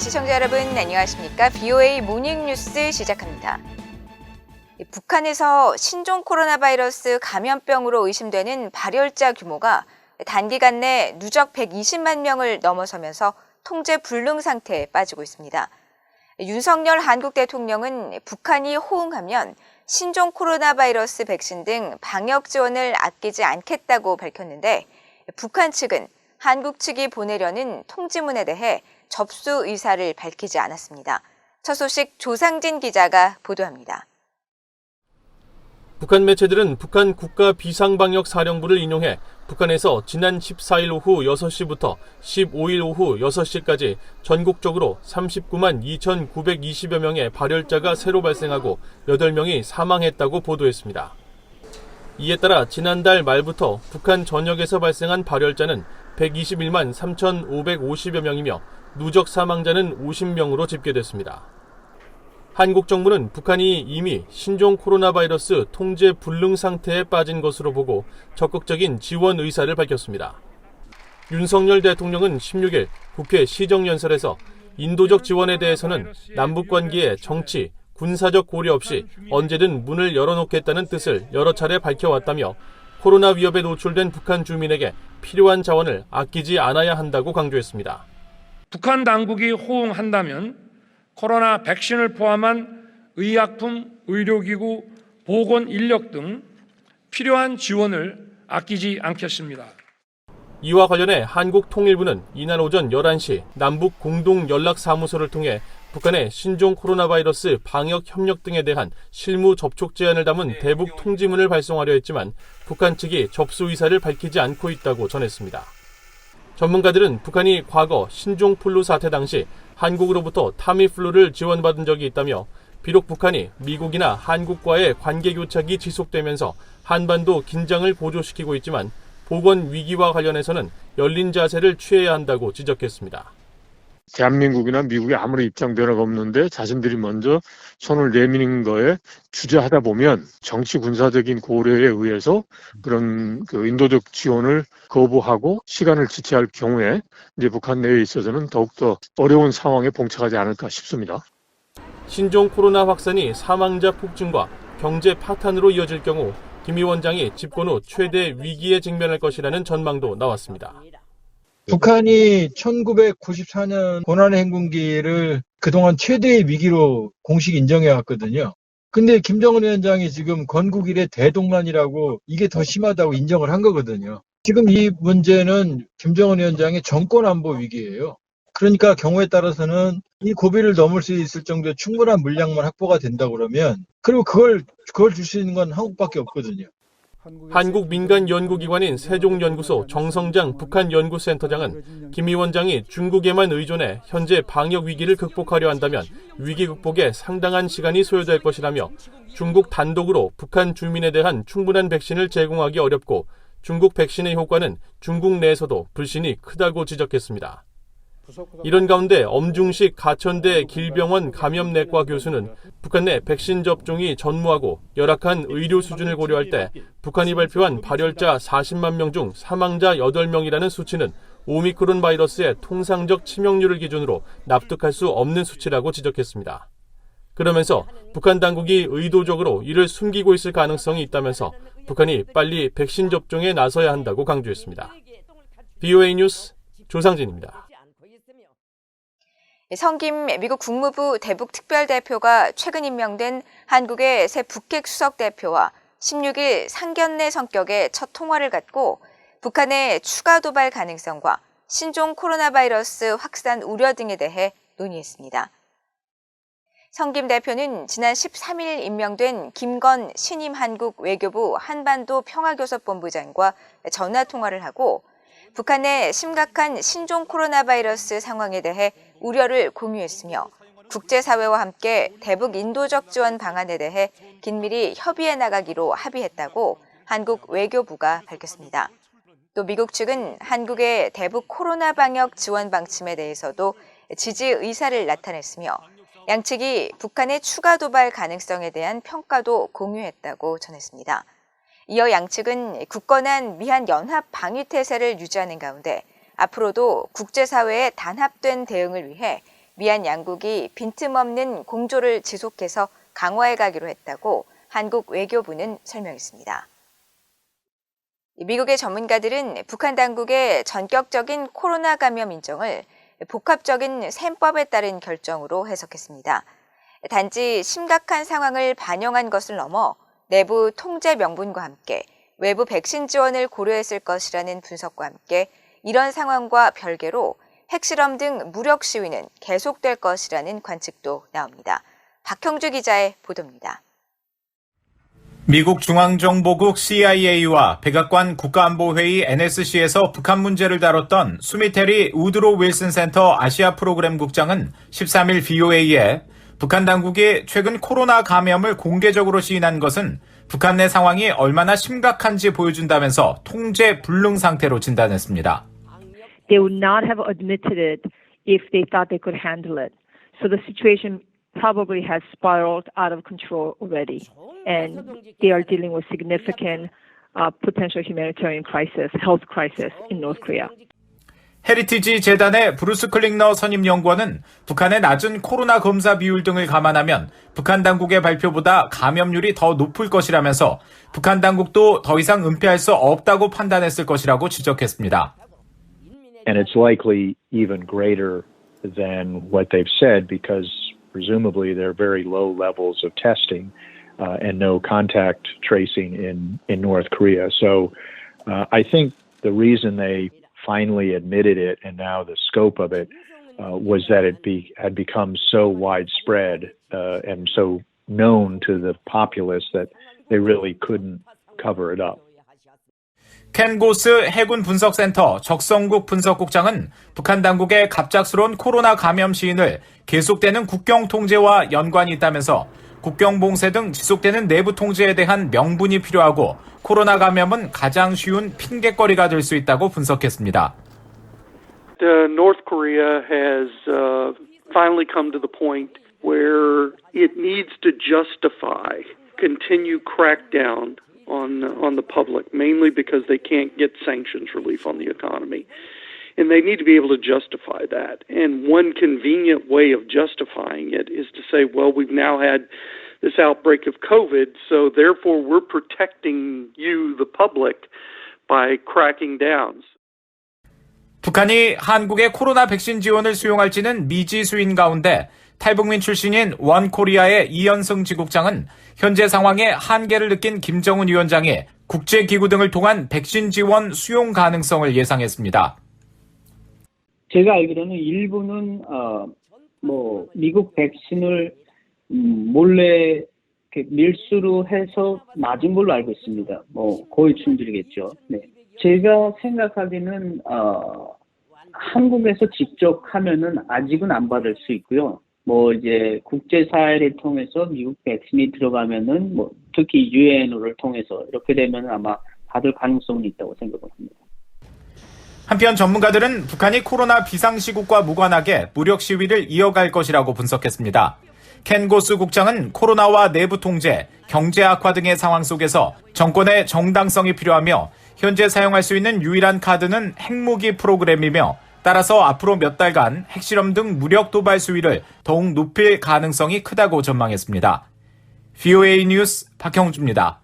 시청자 여러분 안녕하십니까? BOA 모닝뉴스 시작합니다. 북한에서 신종 코로나 바이러스 감염병으로 의심되는 발열자 규모가 단기간 내 누적 120만 명을 넘어서면서 통제 불능 상태에 빠지고 있습니다. 윤석열 한국 대통령은 북한이 호응하면 신종 코로나 바이러스 백신 등 방역 지원을 아끼지 않겠다고 밝혔는데 북한 측은 한국 측이 보내려는 통지문에 대해 접수 의사를 밝히지 않았습니다. 첫 소식 조상진 기자가 보도합니다. 북한 매체들은 북한 국가비상방역사령부를 인용해 북한에서 지난 14일 오후 6시부터 15일 오후 6시까지 전국적으로 39만 2,920여 명의 발열자가 새로 발생하고 8명이 사망했다고 보도했습니다. 이에 따라 지난달 말부터 북한 전역에서 발생한 발열자는 121만 3,550여 명이며 누적 사망자는 50명으로 집계됐습니다. 한국 정부는 북한이 이미 신종 코로나 바이러스 통제 불능 상태에 빠진 것으로 보고 적극적인 지원 의사를 밝혔습니다. 윤석열 대통령은 16일 국회 시정연설에서 인도적 지원에 대해서는 남북관계의 정치, 군사적 고려 없이 언제든 문을 열어놓겠다는 뜻을 여러 차례 밝혀왔다며 코로나 위협에 노출된 북한 주민에게 필요한 자원을 아끼지 않아야 한다고 강조했습니다. 북한 당국이 호응한다면 코로나 백신을 포함한 의약품, 의료기구, 보건 인력 등 필요한 지원을 아끼지 않겠습니다. 이와 관련해 한국통일부는 이날 오전 11시 남북 공동연락사무소를 통해 북한의 신종 코로나 바이러스 방역 협력 등에 대한 실무 접촉 제안을 담은 대북 통지문을 발송하려 했지만 북한 측이 접수 의사를 밝히지 않고 있다고 전했습니다. 전문가들은 북한이 과거 신종플루 사태 당시 한국으로부터 타미플루를 지원받은 적이 있다며 비록 북한이 미국이나 한국과의 관계 교착이 지속되면서 한반도 긴장을 고조시키고 있지만 보건 위기와 관련해서는 열린 자세를 취해야 한다고 지적했습니다. 대한민국이나 미국에 아무런 입장 변화가 없는데 자신들이 먼저 손을 내미는 거에 주저하다 보면 정치 군사적인 고려에 의해서 그런 인도적 지원을 거부하고 시간을 지체할 경우에 이제 북한 내에 있어서는 더욱더 어려운 상황에 봉착하지 않을까 싶습니다. 신종 코로나 확산이 사망자 폭증과 경제 파탄으로 이어질 경우 김 위원장이 집권 후 최대 위기에 직면할 것이라는 전망도 나왔습니다. 북한이 1994년 고난의 행군기를 그동안 최대의 위기로 공식 인정해왔거든요. 근데 김정은 위원장이 지금 건국 이래 대동란이라고 이게 더 심하다고 인정을 한 거거든요. 지금 이 문제는 김정은 위원장의 정권 안보 위기예요. 그러니까 경우에 따라서는 이 고비를 넘을 수 있을 정도의 충분한 물량만 확보가 된다 그러면 그리고 그걸 줄 수 있는 건 한국밖에 없거든요. 한국 민간 연구기관인 세종연구소 정성장 북한연구센터장은 김 위원장이 중국에만 의존해 현재 방역 위기를 극복하려 한다면 위기 극복에 상당한 시간이 소요될 것이라며 중국 단독으로 북한 주민에 대한 충분한 백신을 제공하기 어렵고 중국 백신의 효과는 중국 내에서도 불신이 크다고 지적했습니다. 이런 가운데 엄중식 가천대 길병원 감염내과 교수는 북한 내 백신 접종이 전무하고 열악한 의료 수준을 고려할 때 북한이 발표한 발열자 40만 명 중 사망자 8명이라는 수치는 오미크론 바이러스의 통상적 치명률을 기준으로 납득할 수 없는 수치라고 지적했습니다. 그러면서 북한 당국이 의도적으로 이를 숨기고 있을 가능성이 있다면서 북한이 빨리 백신 접종에 나서야 한다고 강조했습니다. BOA 뉴스 조상진입니다. 성김 미국 국무부 대북특별대표가 최근 임명된 한국의 새 북핵 수석대표와 16일 상견례 성격의 첫 통화를 갖고 북한의 추가 도발 가능성과 신종 코로나 바이러스 확산 우려 등에 대해 논의했습니다. 성김 대표는 지난 13일 임명된 김건 신임 한국 외교부 한반도 평화교섭본부장과 전화 통화를 하고 북한의 심각한 신종 코로나 바이러스 상황에 대해 우려를 공유했으며 국제사회와 함께 대북 인도적 지원 방안에 대해 긴밀히 협의해 나가기로 합의했다고 한국 외교부가 밝혔습니다. 또 미국 측은 한국의 대북 코로나 방역 지원 방침에 대해서도 지지 의사를 나타냈으며 양측이 북한의 추가 도발 가능성에 대한 평가도 공유했다고 전했습니다. 이어 양측은 굳건한 미한 연합 방위 태세를 유지하는 가운데 앞으로도 국제사회의 단합된 대응을 위해 미얀 양국이 빈틈없는 공조를 지속해서 강화해 가기로 했다고 한국 외교부는 설명했습니다. 미국의 전문가들은 북한 당국의 전격적인 코로나 감염 인정을 복합적인 셈법에 따른 결정으로 해석했습니다. 단지 심각한 상황을 반영한 것을 넘어 내부 통제 명분과 함께 외부 백신 지원을 고려했을 것이라는 분석과 함께 이런 상황과 별개로 핵실험 등 무력 시위는 계속될 것이라는 관측도 나옵니다. 박형주 기자의 보도입니다. 미국 중앙정보국 CIA와 백악관 국가안보회의 NSC에서 북한 문제를 다뤘던 수미테리 우드로 윌슨 센터 아시아 프로그램 국장은 13일 VOA에 북한 당국이 최근 코로나 감염을 공개적으로 시인한 것은 북한 내 상황이 얼마나 심각한지 보여준다면서 통제 불능 상태로 진단했습니다. They would not have admitted it if they thought they could handle it. So the situation probably has spiraled out of control already, and they are dealing with significant potential humanitarian crisis, health crisis in North Korea. 헤리티지 재단의 브루스 클링너 선임 연구원은 북한의 낮은 코로나 검사 비율 등을 감안하면 북한 당국의 발표보다 감염률이 더 높을 것이라면서 북한 당국도 더 이상 은폐할 수 없다고 판단했을 것이라고 지적했습니다. And it's likely even greater than what they've said because presumably there are very low levels of testing and no contact tracing in North Korea. So I think the reason they finally admitted it and now the scope of it was that it had become so widespread and so known to the populace that they really couldn't cover it up. 켄 고스 해군 분석센터 적성국 분석국장은 북한 당국의 갑작스러운 코로나 감염 시인을 계속되는 국경 통제와 연관이 있다면서 국경 봉쇄 등 지속되는 내부 통제에 대한 명분이 필요하고 코로나 감염은 가장 쉬운 핑계거리가 될 수 있다고 분석했습니다. North Korea has finally come to the point where it needs to justify continued crackdown on the public, mainly because they can't get sanctions relief on the economy. And they need to be able to justify that. And one convenient way of justifying it is to say, well, we've now had this outbreak of COVID, so therefore we're protecting you, the public, by cracking down. 북한이 한국의 코로나 백신 지원을 수용할지는 미지수인 가운데 탈북민 출신인 원코리아의 이현승 지국장은 현재 상황에 한계를 느낀 김정은 위원장이 국제기구 등을 통한 백신 지원 수용 가능성을 예상했습니다. 제가 알기로는 일부는 미국 백신을 몰래 밀수로 해서 맞은 걸로 알고 있습니다. 고위층들이겠죠. 네. 제가 생각하기는 한국에서 직접 하면은 아직은 안 받을 수 있고요. 이제 국제사회를 통해서 미국 백신이 들어가면은 특히 유엔을 통해서 이렇게 되면 아마 받을 가능성이 있다고 생각을 합니다. 한편 전문가들은 북한이 코로나 비상시국과 무관하게 무력 시위를 이어갈 것이라고 분석했습니다. 켄 고스 국장은 코로나와 내부 통제, 경제 악화 등의 상황 속에서 정권의 정당성이 필요하며 현재 사용할 수 있는 유일한 카드는 핵무기 프로그램이며 따라서 앞으로 몇 달간 핵실험 등 무력 도발 수위를 더욱 높일 가능성이 크다고 전망했습니다. VOA 뉴스 박형주입니다.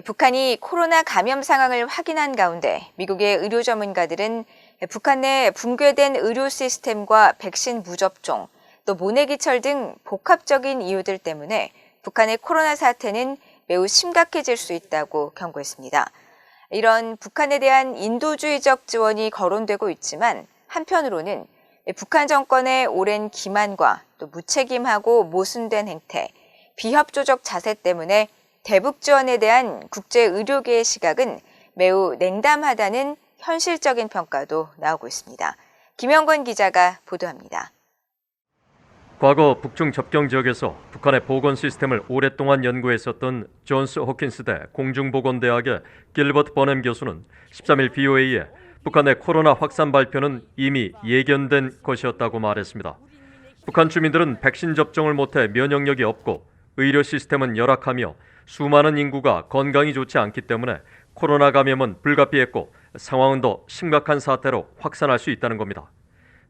북한이 코로나 감염 상황을 확인한 가운데 미국의 의료 전문가들은 북한 내 붕괴된 의료 시스템과 백신 무접종, 또 모내기철 등 복합적인 이유들 때문에 북한의 코로나 사태는 매우 심각해질 수 있다고 경고했습니다. 이런 북한에 대한 인도주의적 지원이 거론되고 있지만 한편으로는 북한 정권의 오랜 기만과 또 무책임하고 모순된 행태, 비협조적 자세 때문에 대북 지원에 대한 국제 의료계의 시각은 매우 냉담하다는 현실적인 평가도 나오고 있습니다. 김영권 기자가 보도합니다. 과거 북중 접경 지역에서 북한의 보건 시스템을 오랫동안 연구했었던 존스 호킨스대 공중보건대학의 길버트 버넴 교수는 13일 VOA에 북한의 코로나 확산 발표는 이미 예견된 것이었다고 말했습니다. 북한 주민들은 백신 접종을 못해 면역력이 없고 의료 시스템은 열악하며 수많은 인구가 건강이 좋지 않기 때문에 코로나 감염은 불가피했고 상황은 더 심각한 사태로 확산할 수 있다는 겁니다.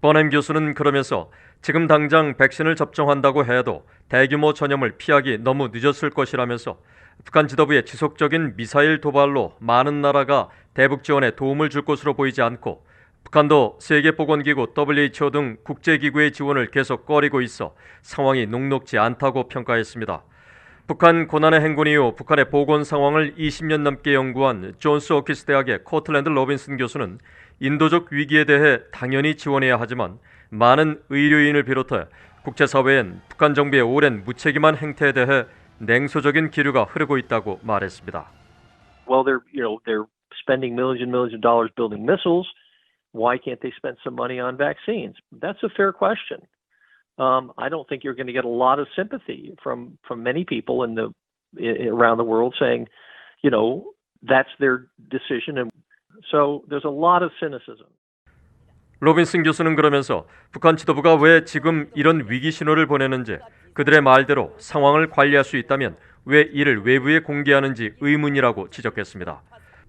버넴 교수는 그러면서 지금 당장 백신을 접종한다고 해도 대규모 전염을 피하기 너무 늦었을 것이라면서 북한 지도부의 지속적인 미사일 도발로 많은 나라가 대북 지원에 도움을 줄 것으로 보이지 않고 북한도 세계보건기구 WHO 등 국제기구의 지원을 계속 꺼리고 있어 상황이 녹록지 않다고 평가했습니다. 북한 고난의 행군 이후 북한의 보건 상황을 20년 넘게 연구한 존스 호킨스 대학의 코틀랜드 로빈슨 교수는 인도적 위기에 대해 당연히 지원해야 하지만 많은 의료인을 비롯해 국제사회엔 북한 정부의 오랜 무책임한 행태에 대해 냉소적인 기류가 흐르고 있다고 말했습니다. Well, they're spending millions and millions of dollars building missiles. Why can't they spend some money on vaccines? That's a fair question. I don't think you're going to get a lot of sympathy from many people around the world saying, that's their decision. And so there's a lot of cynicism. 로빈슨 교수는 그러면서 북한 지도부가 왜 지금 이런 위기 신호를 보내는지, 그들의 말대로 상황을 관리할 수 있다면 왜 이를 외부에 공개하는지 의문이라고 지적했습니다.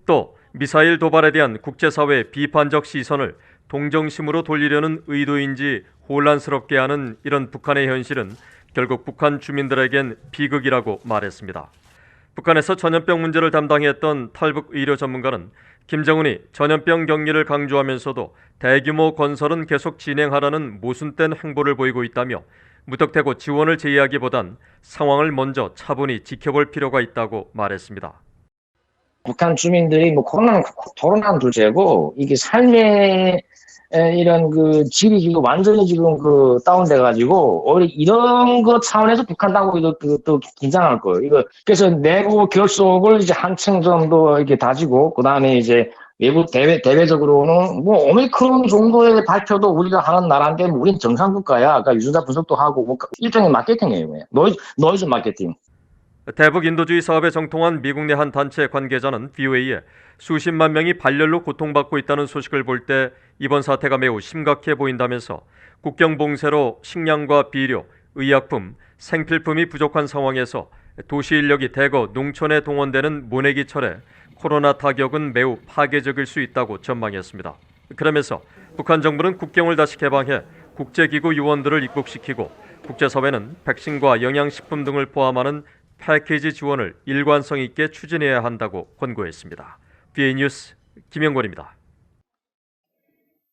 또 미사일 도발에 대한 국제사회의 비판적 시선을 동정심으로 돌리려는 의도인지 혼란스럽게 하는 이런 북한의 현실은 결국 북한 주민들에겐 비극이라고 말했습니다. 북한에서 전염병 문제를 담당했던 탈북 의료 전문가는 김정은이 전염병 격리를 강조하면서도 대규모 건설은 계속 진행하라는 모순된 행보를 보이고 있다며 무턱대고 지원을 제의하기보단 상황을 먼저 차분히 지켜볼 필요가 있다고 말했습니다. 북한 주민들이 코로나는 둘째고 이게 삶의 이런 그 질이 지금 완전히 지금 다운돼가지고 오히려 이런 거 차원에서 북한 당국이 또 긴장할 거예요. 이거 그래서 내부 결속을 이제 한층 정도 이렇게 다지고 그 다음에 이제 외부 대외적으로는 오미크론 정도의 발표도 우리가 하는 나라인데 우린 정상국가야. 그러니까 유전자 분석도 하고 일종의 마케팅이에요. 노이즈 마케팅. 대북 인도주의 사업에 정통한 미국 내 한 단체 관계자는 VOA에 수십만 명이 발열로 고통받고 있다는 소식을 볼 때 이번 사태가 매우 심각해 보인다면서 국경 봉쇄로 식량과 비료, 의약품, 생필품이 부족한 상황에서 도시 인력이 대거 농촌에 동원되는 모내기철에 코로나 타격은 매우 파괴적일 수 있다고 전망했습니다. 그러면서 북한 정부는 국경을 다시 개방해 국제기구 요원들을 입국시키고 국제사회는 백신과 영양식품 등을 포함하는 패키지 지원을 일관성 있게 추진해야 한다고 권고했습니다. BA 뉴스 김영권입니다.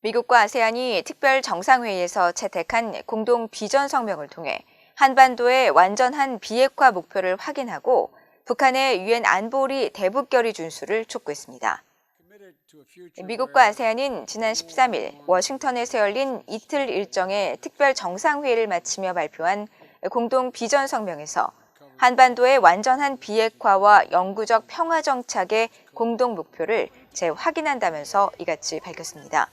미국과 아세안이 특별 정상회의에서 채택한 공동 비전 성명을 통해 한반도의 완전한 비핵화 목표를 확인하고 북한의 유엔 안보리 대북 결의 준수를 촉구했습니다. 미국과 아세안은 지난 13일 워싱턴에서 열린 이틀 일정의 특별 정상회의를 마치며 발표한 공동 비전 성명에서 한반도의 완전한 비핵화와 영구적 평화 정착의 공동 목표를 재확인한다면서 이같이 밝혔습니다.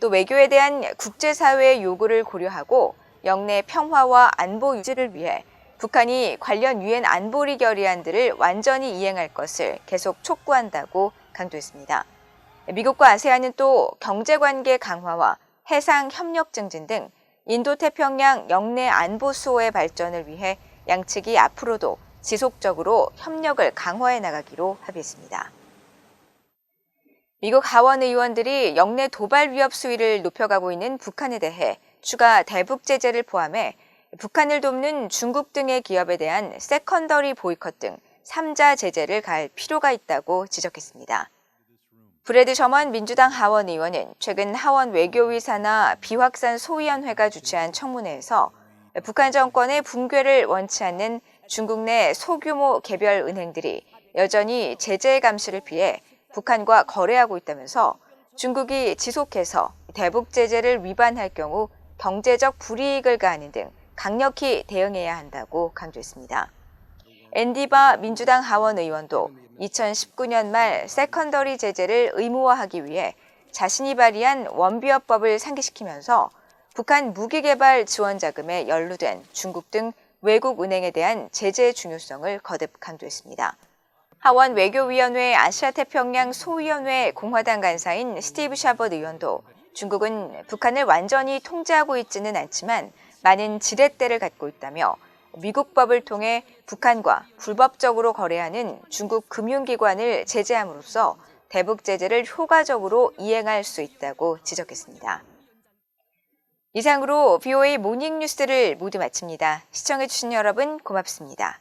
또 외교에 대한 국제사회의 요구를 고려하고 영내 평화와 안보 유지를 위해 북한이 관련 유엔 안보리 결의안들을 완전히 이행할 것을 계속 촉구한다고 강조했습니다. 미국과 아세안은 또 경제관계 강화와 해상 협력 증진 등 인도태평양 영내 안보 수호의 발전을 위해 양측이 앞으로도 지속적으로 협력을 강화해 나가기로 합의했습니다. 미국 하원 의원들이 영내 도발 위협 수위를 높여가고 있는 북한에 대해 추가 대북 제재를 포함해 북한을 돕는 중국 등의 기업에 대한 세컨더리 보이콧 등 3자 제재를 가할 필요가 있다고 지적했습니다. 브래드 셔먼 민주당 하원 의원은 최근 하원 외교위 산하 비확산 소위원회가 주최한 청문회에서 북한 정권의 붕괴를 원치 않는 중국 내 소규모 개별 은행들이 여전히 제재 감시를 피해 북한과 거래하고 있다면서 중국이 지속해서 대북 제재를 위반할 경우 경제적 불이익을 가하는 등 강력히 대응해야 한다고 강조했습니다. 앤디바 민주당 하원 의원도 2019년 말 세컨더리 제재를 의무화하기 위해 자신이 발의한 원비어법을 상기시키면서 북한 무기개발 지원 자금에 연루된 중국 등 외국 은행에 대한 제재의 중요성을 거듭 강조했습니다. 하원 외교위원회 아시아태평양 소위원회 공화당 간사인 스티브 샤벗 의원도 중국은 북한을 완전히 통제하고 있지는 않지만 많은 지렛대를 갖고 있다며 미국법을 통해 북한과 불법적으로 거래하는 중국 금융기관을 제재함으로써 대북 제재를 효과적으로 이행할 수 있다고 지적했습니다. 이상으로 BOA 모닝 뉴스를 모두 마칩니다. 시청해주신 여러분 고맙습니다.